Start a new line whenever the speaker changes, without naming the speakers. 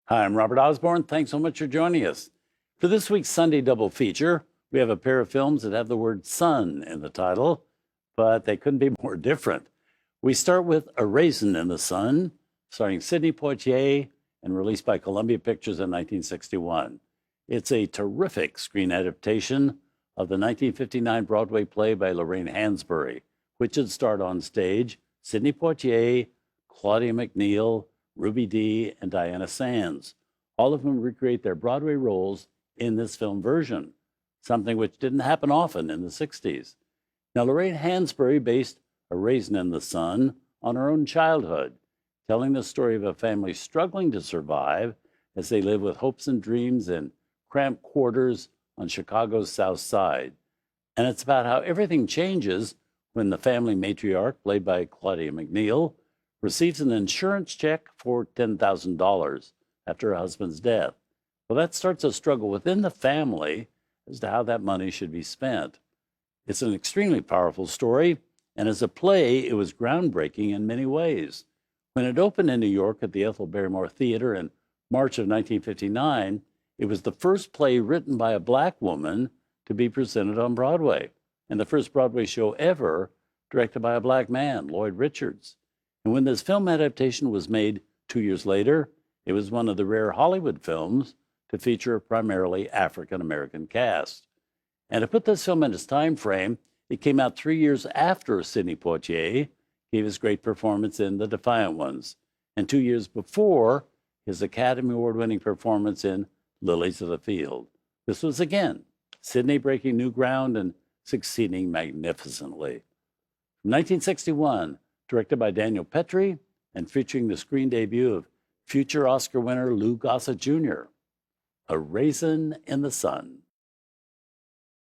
Hi, I'm Robert Osborne. Thanks so much for joining us. For this week's Sunday double feature, we have a pair of films that have the word sun in the title, but they couldn't be more different. We start with A Raisin in the Sun, starring Sidney Poitier and released by Columbia Pictures in 1961. It's a terrific screen adaptation of the 1959 Broadway play by Lorraine Hansberry, which had starred on stage Sidney Poitier, Claudia McNeil, Ruby Dee, and Diana Sands, all of whom recreate their Broadway roles in this film version, something which didn't happen often in the 60s. Now, Lorraine Hansberry based A Raisin in the Sun on her own childhood, telling the story of a family struggling to survive as they live with hopes and dreams in cramped quarters on Chicago's South Side. And it's about how everything changes when the family matriarch, played by Claudia McNeil, receives an insurance check for $10,000 after her husband's death. Well, that starts a struggle within the family as to how that money should be spent. It's an extremely powerful story, and as a play, it was groundbreaking in many ways. When it opened in New York at the Ethel Barrymore Theater in March of 1959, it was the first play written by a Black woman to be presented on Broadway, and the first Broadway show ever directed by a Black man, Lloyd Richards. And when this film adaptation was made 2 years later, it was one of the rare Hollywood films to feature a primarily African-American cast. And to put this film in its time frame, it came out 3 years after Sidney Poitier gave his great performance in The Defiant Ones, and 2 years before his Academy Award-winning performance in Lilies of the Field. This was, again, Sidney breaking new ground and succeeding magnificently. From 1961, directed by Daniel Petrie and featuring the screen debut of future Oscar winner Lou Gossett Jr., A Raisin in the Sun.